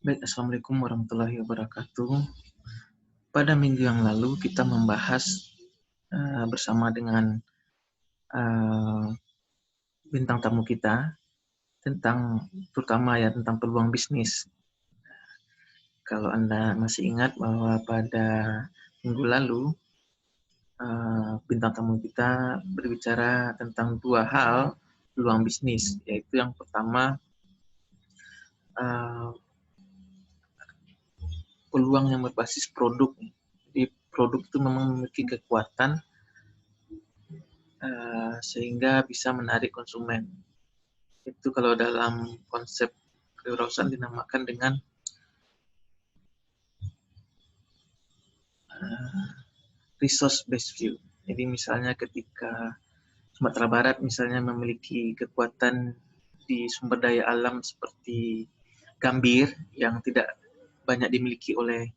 Baik, Assalamualaikum warahmatullahi wabarakatuh. Pada minggu yang lalu kita membahas bersama dengan uh, bintang tamu kita tentang terutama ya tentang peluang bisnis. Kalau Anda masih ingat bahwa pada minggu lalu bintang tamu kita berbicara tentang dua hal peluang bisnis, yaitu yang pertama uh, peluang yang berbasis produk. Jadi produk itu memang memiliki kekuatan sehingga bisa menarik konsumen. Itu kalau dalam konsep kewirausahaan dinamakan dengan resource based view. Jadi misalnya ketika Sumatera Barat misalnya memiliki kekuatan di sumber daya alam seperti gambir yang tidak banyak dimiliki oleh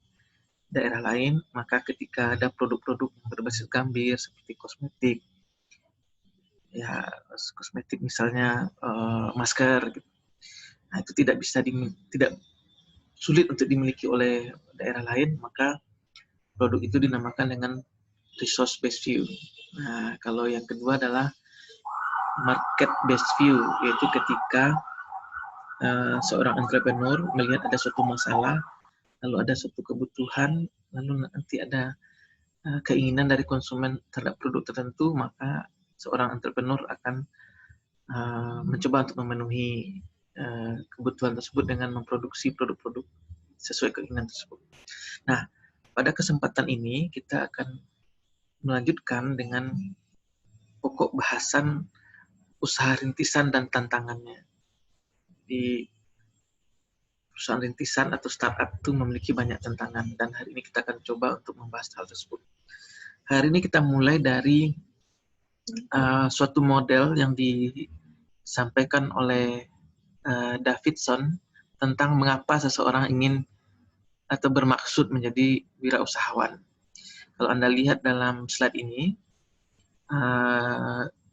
daerah lain, maka ketika ada produk-produk yang berbasis gambir seperti kosmetik, ya kosmetik misalnya masker, gitu. Nah, itu tidak sulit untuk dimiliki oleh daerah lain, maka produk itu dinamakan dengan resource based view. Nah, kalau yang kedua adalah market based view, yaitu ketika seorang entrepreneur melihat ada suatu masalah, lalu ada suatu kebutuhan, lalu nanti ada keinginan dari konsumen terhadap produk tertentu, maka seorang entrepreneur akan mencoba untuk memenuhi kebutuhan tersebut dengan memproduksi produk-produk sesuai keinginan tersebut. Nah, pada kesempatan ini kita akan melanjutkan dengan pokok bahasan usaha rintisan dan tantangannya. Di perusahaan rintisan atau startup itu memiliki banyak tantangan, dan hari ini kita akan coba untuk membahas hal tersebut. Hari ini kita mulai dari suatu model yang disampaikan oleh Davidson tentang mengapa seseorang ingin atau bermaksud menjadi wirausahawan. Kalau Anda lihat dalam slide ini,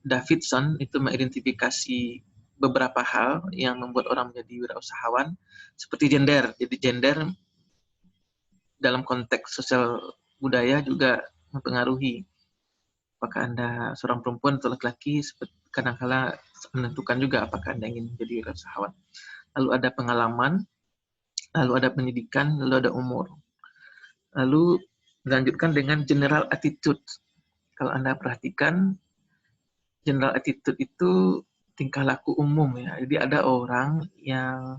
Davidson itu mengidentifikasi beberapa hal yang membuat orang menjadi wirausahawan, seperti gender. Jadi gender dalam konteks sosial budaya juga mempengaruhi. Apakah Anda seorang perempuan atau laki-laki, kadang-kala menentukan juga apakah Anda ingin menjadi wirausahawan. Lalu ada pengalaman, lalu ada pendidikan, lalu ada umur. Lalu dilanjutkan dengan general attitude. Kalau Anda perhatikan, general attitude itu tingkah laku umum ya. Jadi ada orang yang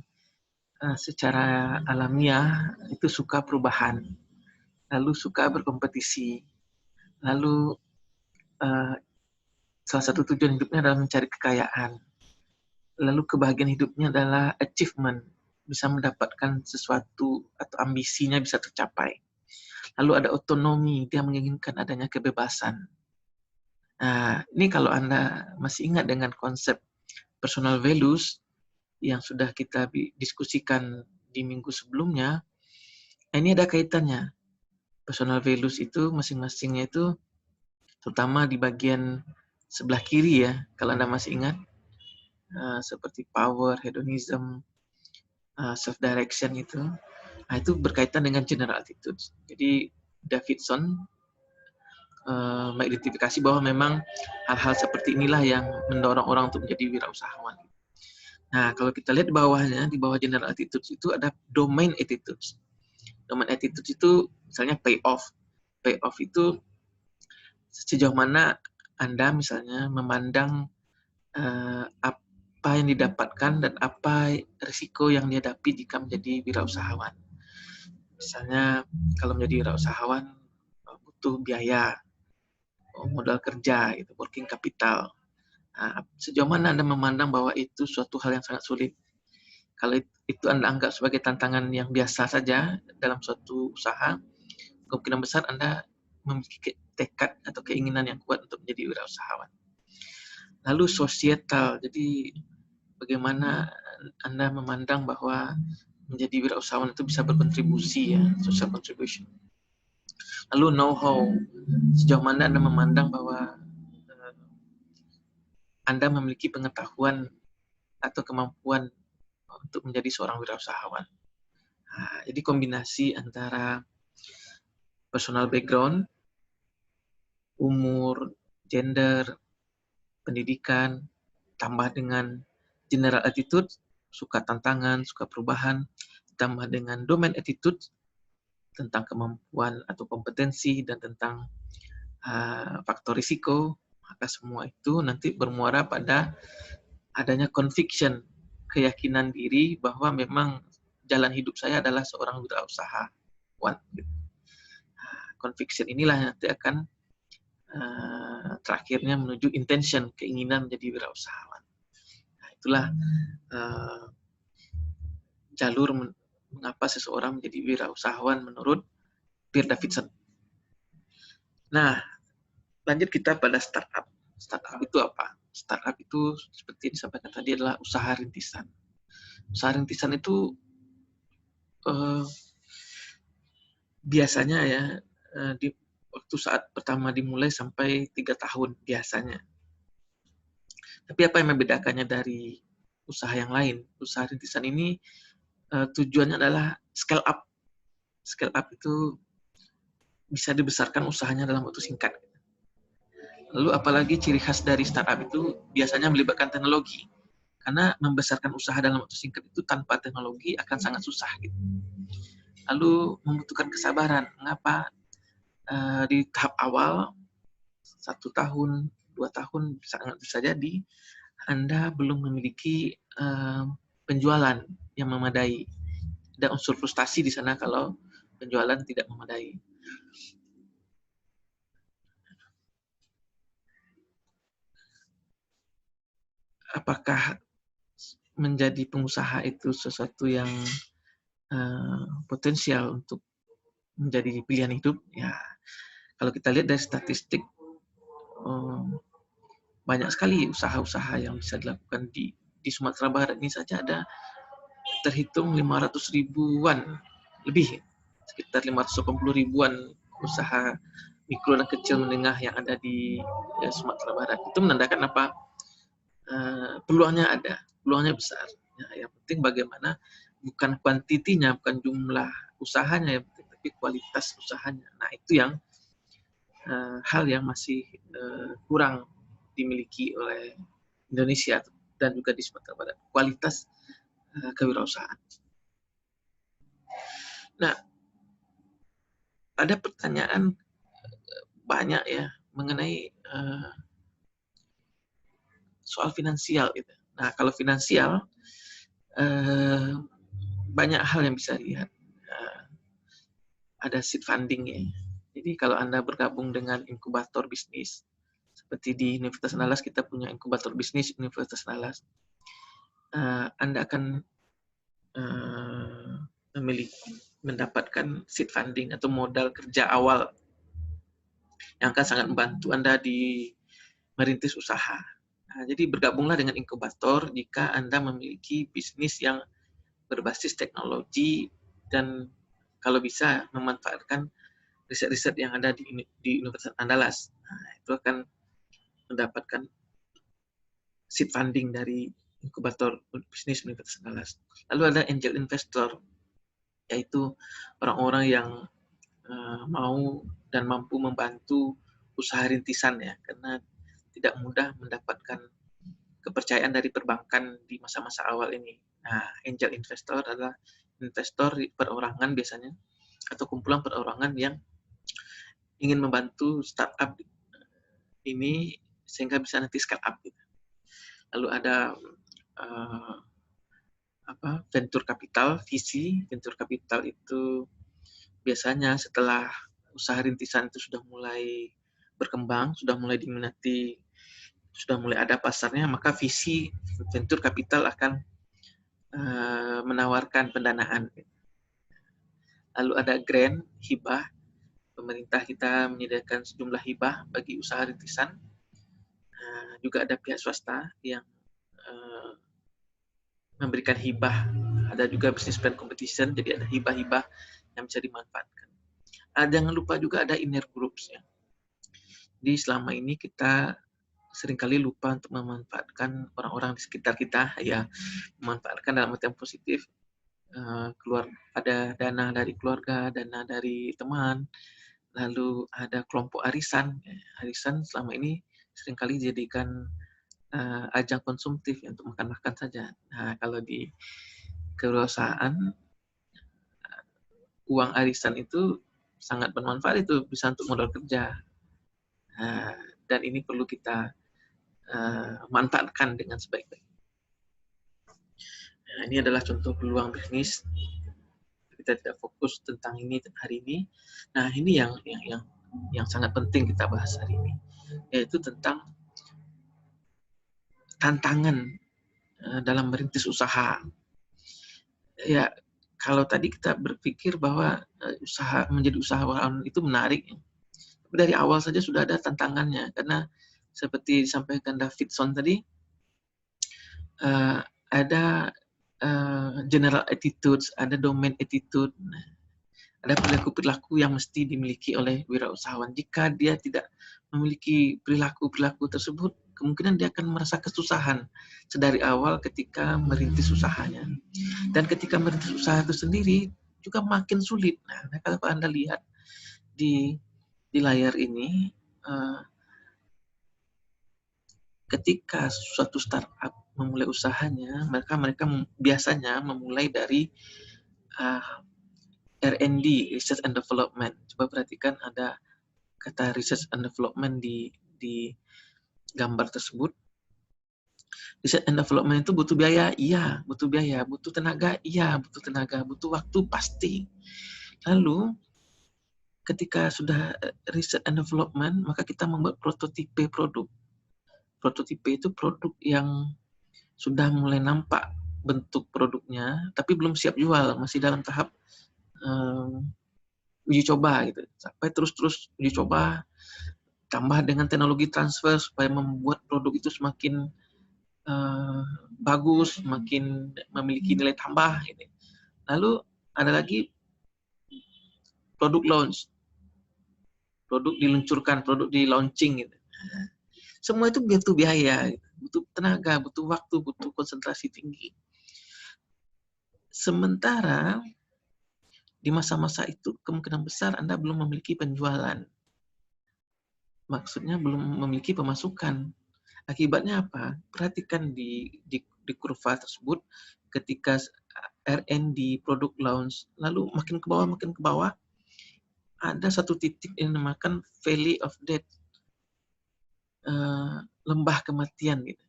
secara alamiah itu suka perubahan, lalu suka berkompetisi, lalu salah satu tujuan hidupnya adalah mencari kekayaan, lalu kebahagiaan hidupnya adalah achievement, bisa mendapatkan sesuatu atau ambisinya bisa tercapai. Lalu ada otonomi, dia menginginkan adanya kebebasan. Nah, ini kalau Anda masih ingat dengan konsep personal values yang sudah kita diskusikan di minggu sebelumnya, ini ada kaitannya. Personal values itu masing-masingnya itu terutama di bagian sebelah kiri ya, kalau Anda masih ingat, seperti power, hedonism, self-direction itu. Nah, itu berkaitan dengan general attitude. Jadi Davidson mengidentifikasi bahwa memang hal-hal seperti inilah yang mendorong orang untuk menjadi wirausahawan. Nah, kalau kita lihat di bawahnya, di bawah general attitudes itu ada domain attitudes. Domain attitudes itu misalnya payoff. Payoff itu sejauh mana Anda misalnya memandang apa yang didapatkan dan apa risiko yang dihadapi jika menjadi wirausahawan. Misalnya kalau menjadi wirausahawan butuh biaya, modal kerja, itu working capital. Nah, sejauh mana Anda memandang bahwa itu suatu hal yang sangat sulit? Kalau itu Anda anggap sebagai tantangan yang biasa saja dalam suatu usaha, kemungkinan besar Anda memiliki tekad atau keinginan yang kuat untuk menjadi wirausahawan. Lalu societal, jadi bagaimana Anda memandang bahwa menjadi wirausahawan itu bisa berkontribusi ya, social contribution. Lalu know-how, sejauh mana Anda memandang bahwa Anda memiliki pengetahuan atau kemampuan untuk menjadi seorang wirausahawan. Nah, jadi kombinasi antara personal background, umur, gender, pendidikan, tambah dengan general attitude, suka tantangan, suka perubahan, tambah dengan domain attitude, tentang kemampuan atau kompetensi, dan tentang faktor risiko, maka semua itu nanti bermuara pada adanya conviction, keyakinan diri bahwa memang jalan hidup saya adalah seorang wirausahawan. Conviction inilah yang nanti akan terakhirnya menuju intention, keinginan menjadi wirausahawan. Nah, itulah jalur mengapa seseorang menjadi wirausahawan menurut Pierre Davidson. Nah, lanjut kita pada startup. Startup itu apa? Startup itu seperti disampaikan tadi adalah usaha rintisan. Usaha rintisan itu biasanya ya di waktu saat pertama dimulai sampai 3 tahun biasanya. Tapi apa yang membedakannya dari usaha yang lain? Usaha rintisan ini tujuannya adalah scale up. Scale up itu bisa dibesarkan usahanya dalam waktu singkat. Lalu apalagi ciri khas dari startup itu biasanya melibatkan teknologi. Karena membesarkan usaha dalam waktu singkat itu tanpa teknologi akan sangat susah. Gitu. Lalu membutuhkan kesabaran. Mengapa? Di tahap awal, 1 tahun, 2 tahun, sangat bisa jadi Anda belum memiliki penjualan yang memadai. Ada unsur frustasi di sana kalau penjualan tidak memadai. Apakah menjadi pengusaha itu sesuatu yang potensial untuk menjadi pilihan hidup? Ya, kalau kita lihat dari statistik, banyak sekali usaha-usaha yang bisa dilakukan di Sumatera Barat ini saja ada terhitung 500 ribuan lebih, sekitar 580 ribuan usaha mikro dan kecil menengah yang ada di Sumatera Barat. Itu menandakan apa? Peluangnya ada, peluangnya besar. Ya, yang penting bagaimana, bukan kuantitinya, bukan jumlah usahanya, tapi kualitas usahanya. Nah, itu yang hal yang masih kurang dimiliki oleh Indonesia dan juga di Sumatera Barat, kualitas kewirausahaan. Nah, ada pertanyaan banyak ya mengenai soal finansial gitu. Nah, kalau finansial banyak hal yang bisa dilihat. Ada seed funding ya. Jadi kalau Anda bergabung dengan inkubator bisnis, seperti di Universitas Andalas kita punya inkubator bisnis Universitas Andalas, Anda akan mendapatkan seed funding atau modal kerja awal yang akan sangat membantu Anda di merintis usaha. Nah, jadi bergabunglah dengan inkubator jika Anda memiliki bisnis yang berbasis teknologi dan kalau bisa memanfaatkan riset-riset yang ada di Universitas Andalas. Nah, itu akan mendapatkan seed funding dari inkubator bisnis Universitas Andalas. Lalu ada angel investor, yaitu orang-orang yang mau dan mampu membantu usaha rintisan ya, karena tidak mudah mendapatkan kepercayaan dari perbankan di masa-masa awal ini. Nah, angel investor adalah investor perorangan biasanya, atau kumpulan perorangan yang ingin membantu startup ini sehingga bisa nanti scale up. Gitu. Lalu ada venture capital, VC. Venture capital itu biasanya setelah usaha rintisan itu sudah mulai berkembang, sudah mulai diminati, sudah mulai ada pasarnya, maka VC, venture capital akan menawarkan pendanaan. Lalu ada grant, hibah. Pemerintah kita menyediakan sejumlah hibah bagi usaha rintisan. Juga ada pihak swasta yang memberikan hibah. Ada juga business plan competition, jadi ada hibah-hibah yang bisa dimanfaatkan. Jangan lupa juga ada inner groups ya. Jadi selama ini kita seringkali lupa untuk memanfaatkan orang-orang di sekitar kita, ya, memanfaatkan dalam arti yang positif, keluar ada dana dari keluarga, dana dari teman, lalu ada kelompok arisan. Arisan selama ini seringkali dijadikan ajang konsumtif ya, untuk makan-makan saja. Nah, kalau di kewirausahaan, uang arisan itu sangat bermanfaat, itu bisa untuk modal kerja. Dan ini perlu kita manfaatkan dengan sebaik-baiknya. Nah, ini adalah contoh peluang bisnis. Kita tidak fokus tentang ini hari ini. Nah, ini yang sangat penting kita bahas hari ini, yaitu tentang tantangan dalam merintis usaha. Ya, kalau tadi kita berpikir bahwa menjadi usahawan itu menarik, tapi dari awal saja sudah ada tantangannya, karena seperti disampaikan Davidson tadi, ada general attitudes, ada domain attitude, ada perilaku-perilaku yang mesti dimiliki oleh wirausahawan. Jika dia tidak memiliki perilaku-perilaku tersebut, kemungkinan dia akan merasa kesusahan sedari awal ketika merintis usahanya. Dan ketika merintis usaha itu sendiri juga makin sulit. Nah, kalau Anda lihat di layar ini, ketika suatu startup memulai usahanya, mereka biasanya memulai dari R&D, Research and Development. Coba perhatikan ada kata Research and Development di gambar tersebut. Research and Development itu butuh biaya? Iya, butuh biaya. Butuh tenaga? Iya, butuh tenaga. Butuh waktu? Pasti. Lalu, ketika sudah Research and Development, maka kita membuat prototipe produk. Prototipe itu produk yang sudah mulai nampak bentuk produknya, tapi belum siap jual, masih dalam tahap uji coba gitu. Sampai terus uji coba, tambah dengan teknologi transfer supaya membuat produk itu semakin bagus, semakin memiliki nilai tambah gitu. Lalu ada lagi produk launch, produk diluncurkan, produk di launching gitu. Semua itu butuh biaya, gitu. Butuh tenaga, butuh waktu, butuh konsentrasi tinggi. Sementara di masa-masa itu kemungkinan besar Anda belum memiliki penjualan. Maksudnya belum memiliki pemasukan. Akibatnya apa? Perhatikan di kurva tersebut, ketika R&D, produk launch, lalu makin ke bawah, ada satu titik yang dinamakan Valley of Death, lembah kematian gitu.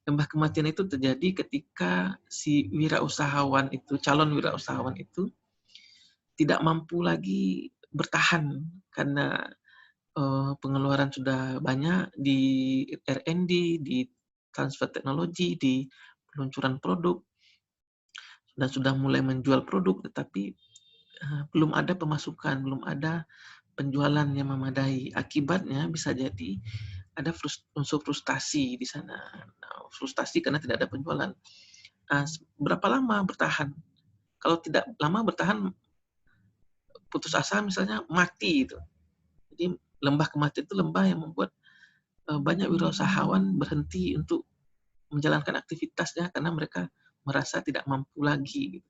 Lembah kematian itu terjadi ketika si wirausahawan itu, calon wirausahawan itu tidak mampu lagi bertahan karena pengeluaran sudah banyak di R&D, di transfer teknologi, di peluncuran produk, dan sudah mulai menjual produk, tetapi belum ada pemasukan, belum ada penjualan yang memadai. Akibatnya bisa jadi ada unsur frustasi di sana. Nah, frustasi karena tidak ada penjualan. Berapa lama bertahan? Kalau tidak lama bertahan, putus asa misalnya, mati itu. Jadi lembah kematian itu lembah yang membuat banyak wirausahawan berhenti untuk menjalankan aktivitasnya karena mereka merasa tidak mampu lagi gitu,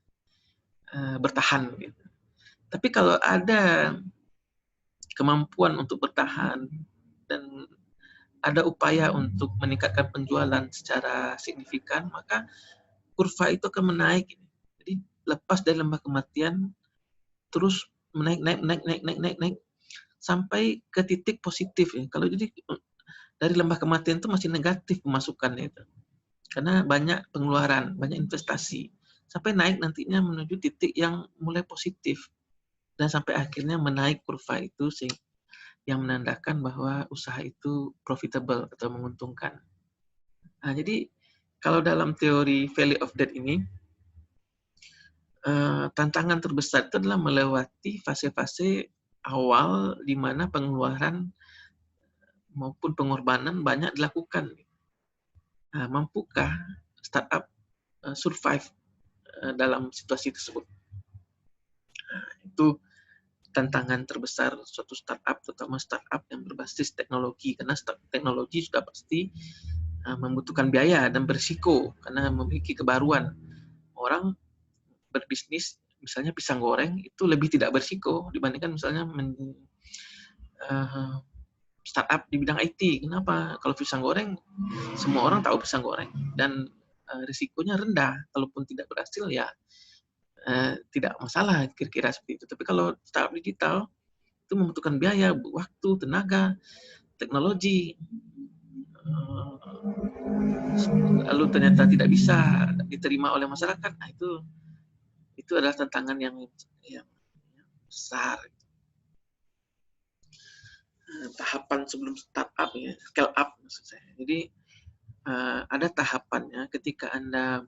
bertahan gitu. Tapi kalau ada kemampuan untuk bertahan dan ada upaya untuk meningkatkan penjualan secara signifikan, maka kurva itu akan menaik. Jadi lepas dari lembah kematian, terus naik sampai ke titik positif ya. Kalau jadi dari lembah kematian itu masih negatif pemasukannya itu, karena banyak pengeluaran, banyak investasi, sampai naik nantinya menuju titik yang mulai positif, dan sampai akhirnya menaik kurva itu yang menandakan bahwa usaha itu profitable atau menguntungkan. Nah, jadi kalau dalam teori Valley of Death ini, tantangan terbesar itu adalah melewati fase-fase awal di mana pengeluaran maupun pengorbanan banyak dilakukan. Nah, mampukah startup survive dalam situasi tersebut? Nah, itu tantangan terbesar suatu startup, terutama startup yang berbasis teknologi, karena teknologi sudah pasti membutuhkan biaya dan berisiko karena memiliki kebaruan. Orang berbisnis misalnya pisang goreng itu lebih tidak berisiko dibandingkan misalnya startup di bidang IT. Kenapa? Kalau pisang goreng, semua orang tahu pisang goreng dan risikonya rendah. Kalaupun tidak berhasil ya tidak masalah kira-kira seperti itu. Tapi kalau startup digital itu membutuhkan biaya, waktu, tenaga, teknologi, lalu ternyata tidak bisa diterima oleh masyarakat. Nah, itu adalah tantangan yang besar. Tahapan sebelum startup ya, scale up maksud saya. Jadi ada tahapannya ketika Anda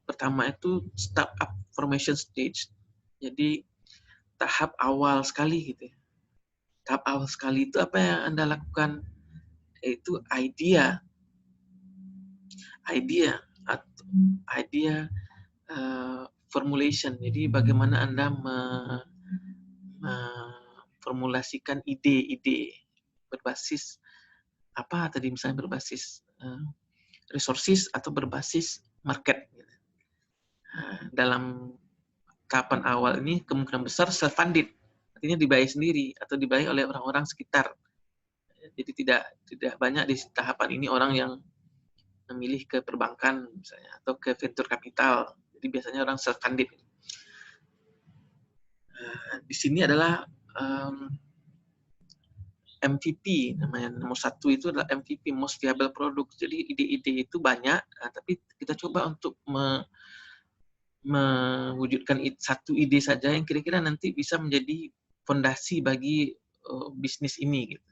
pertama itu startup formation stage. Jadi tahap awal sekali gitu ya. Tahap awal sekali itu apa yang Anda lakukan? Yaitu idea formulation. Jadi bagaimana Anda memformulasikan ide-ide berbasis apa tadi, misalnya berbasis resources atau berbasis market. Dalam tahapan awal ini kemungkinan besar self-funded, artinya dibayar sendiri atau dibayar oleh orang-orang sekitar. Jadi tidak banyak di tahapan ini orang yang memilih ke perbankan misalnya atau ke venture capital. Jadi biasanya orang self-funded. Di sini adalah MVP, namanya nomor satu itu adalah MVP, most viable product. Jadi ide-ide itu banyak, tapi kita coba untuk mewujudkan satu ide saja yang kira-kira nanti bisa menjadi fondasi bagi bisnis ini. Gitu.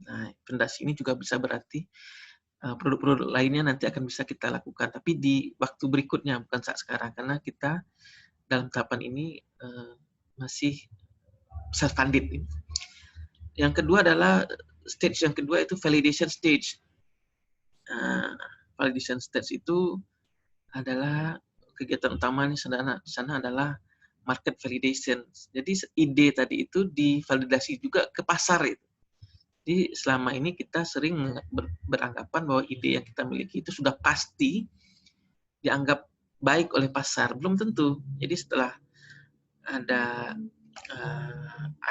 Nah, fondasi ini juga bisa berarti produk-produk lainnya nanti akan bisa kita lakukan, tapi di waktu berikutnya, bukan saat sekarang, karena kita dalam tahapan ini masih self-funded. Yang kedua adalah stage yang kedua itu validation stage. Validation stage itu adalah kegiatan utama di sana adalah market validation. Jadi ide tadi itu divalidasi juga ke pasar itu. Jadi selama ini kita sering beranggapan bahwa ide yang kita miliki itu sudah pasti dianggap baik oleh pasar. Belum tentu. Jadi setelah ada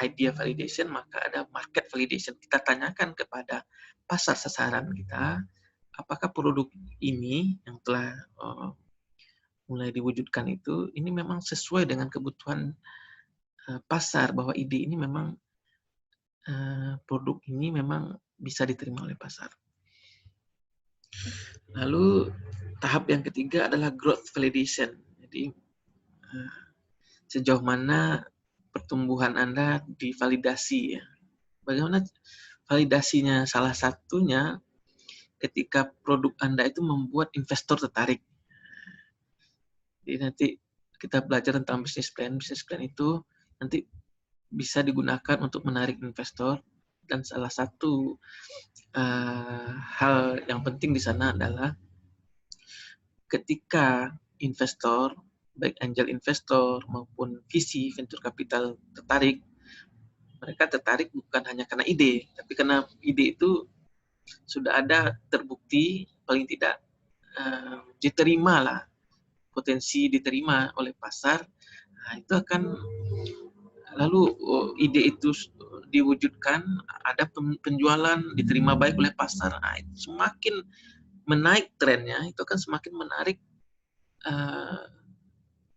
idea validation, maka ada market validation. Kita tanyakan kepada pasar sasaran kita, apakah produk ini yang telah mulai diwujudkan itu, ini memang sesuai dengan kebutuhan pasar, bahwa ide ini memang produk ini memang bisa diterima oleh pasar. Lalu tahap yang ketiga adalah growth validation. Jadi sejauh mana pertumbuhan Anda divalidasi ya. Bagaimana validasinya? Salah satunya ketika produk Anda itu membuat investor tertarik. Jadi nanti kita belajar tentang business plan. Business plan itu nanti bisa digunakan untuk menarik investor, dan salah satu hal yang penting di sana adalah ketika investor, baik angel investor maupun VC venture capital tertarik, mereka tertarik bukan hanya karena ide, tapi karena ide itu sudah ada terbukti, paling tidak diterima lah, potensi diterima oleh pasar. Nah, itu akan lalu ide itu diwujudkan, ada penjualan diterima baik oleh pasar. Nah, semakin menaik trennya, itu akan semakin menarik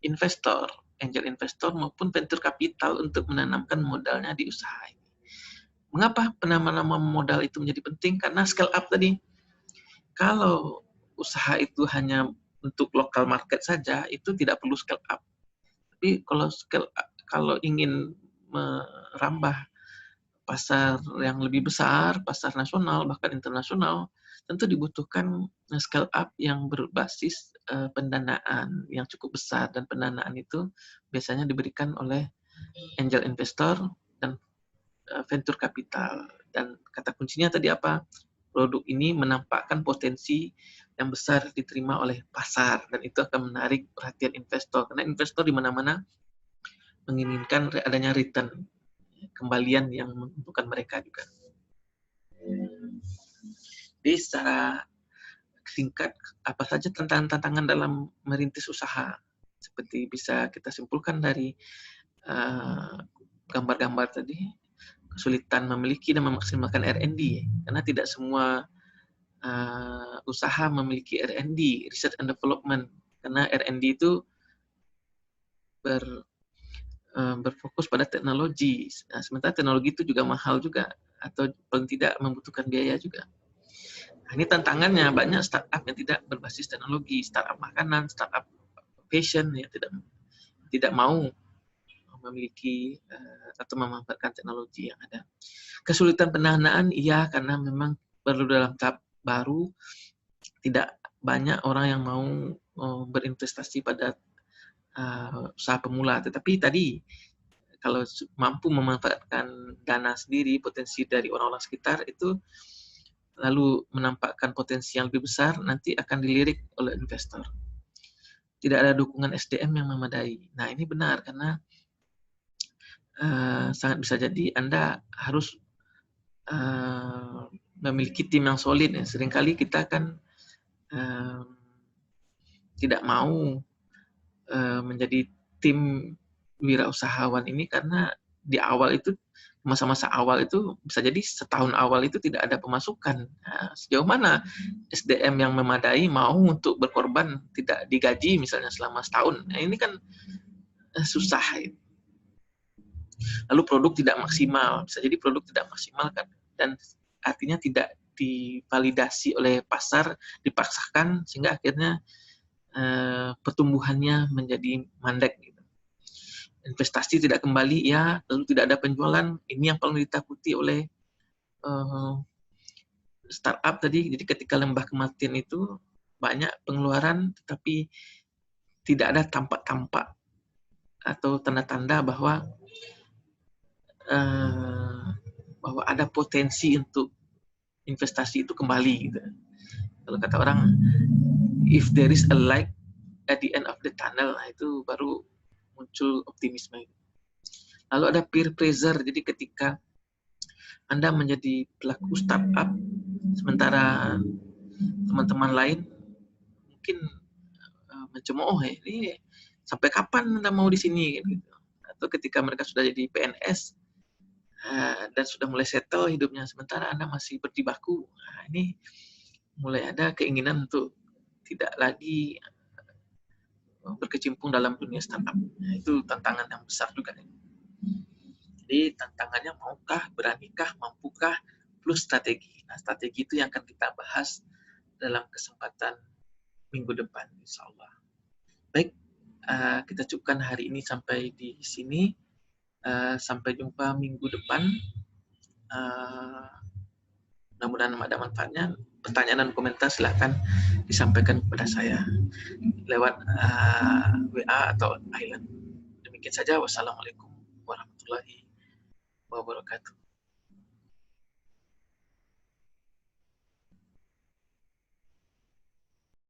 investor, angel investor maupun venture capital untuk menanamkan modalnya di usaha ini. Mengapa penanaman modal itu menjadi penting? Karena scale up tadi. Kalau usaha itu hanya untuk local market saja, itu tidak perlu scale up. Tapi kalau ingin merambah pasar yang lebih besar, pasar nasional bahkan internasional, tentu dibutuhkan scale up yang berbasis pendanaan yang cukup besar, dan pendanaan itu biasanya diberikan oleh angel investor dan venture capital. Dan kata kuncinya tadi apa? Produk ini menampakkan potensi yang besar diterima oleh pasar, dan itu akan menarik perhatian investor, karena investor di mana-mana menginginkan adanya return, kembalian yang menguntungkan mereka juga. Jadi secara singkat apa saja tantangan-tantangan dalam merintis usaha. Seperti bisa kita simpulkan dari gambar-gambar tadi, kesulitan memiliki dan memaksimalkan R&D, karena tidak semua usaha memiliki R&D, Research and Development, karena R&D itu berfokus pada teknologi. Nah, sementara teknologi itu juga mahal juga, atau paling tidak membutuhkan biaya juga. Nah, ini tantangannya, banyak startup yang tidak berbasis teknologi, startup makanan, startup fashion, ya tidak mau memiliki atau memanfaatkan teknologi yang ada. Kesulitan pendanaan, iya, karena memang perlu dalam tahap baru, tidak banyak orang yang mau berinvestasi pada usaha pemula. Tetapi tadi, kalau mampu memanfaatkan dana sendiri, potensi dari orang-orang sekitar itu, lalu menampakkan potensi yang lebih besar, nanti akan dilirik oleh investor. Tidak ada dukungan SDM yang memadai. Nah, ini benar, karena sangat bisa jadi Anda harus memiliki tim yang solid. Ya. Seringkali kita kan tidak mau menjadi tim wirausahawan ini karena di awal itu, masa-masa awal itu bisa jadi setahun awal itu tidak ada pemasukan. Nah, sejauh mana SDM yang memadai mau untuk berkorban tidak digaji misalnya selama setahun. Nah, ini kan susah. Lalu produk tidak maksimal, bisa jadi produk tidak maksimal kan, dan artinya tidak divalidasi oleh pasar, dipaksakan sehingga akhirnya pertumbuhannya menjadi mandek. Gitu. Investasi tidak kembali, ya, lalu tidak ada penjualan. Ini yang paling ditakuti oleh startup tadi. Jadi ketika lembah kematian itu banyak pengeluaran, tetapi tidak ada tampak-tampak atau tanda-tanda bahwa ada potensi untuk investasi itu kembali. Gitu. Kalau kata orang, if there is a light at the end of the tunnel, nah itu baru muncul optimisme. Lalu ada peer pressure, jadi ketika Anda menjadi pelaku startup, sementara teman-teman lain mungkin mencemooh, ini sampai kapan Anda mau di sini? Gitu. Atau ketika mereka sudah jadi PNS dan sudah mulai settle hidupnya, sementara Anda masih berjibaku. Nah, ini mulai ada keinginan untuk tidak lagi berkecimpung dalam dunia startup. Nah, itu tantangan yang besar juga. Jadi tantangannya maukah, beranikah, mampukah, plus strategi. Nah, strategi itu yang akan kita bahas dalam kesempatan minggu depan, insya Allah. Baik, kita cukupkan hari ini sampai di sini. Sampai jumpa minggu depan. Mudah-mudahan ada manfaatnya. Pertanyaan dan komentar silakan disampaikan kepada saya lewat WA atau Island. Demikian saja. Wassalamualaikum warahmatullahi wabarakatuh.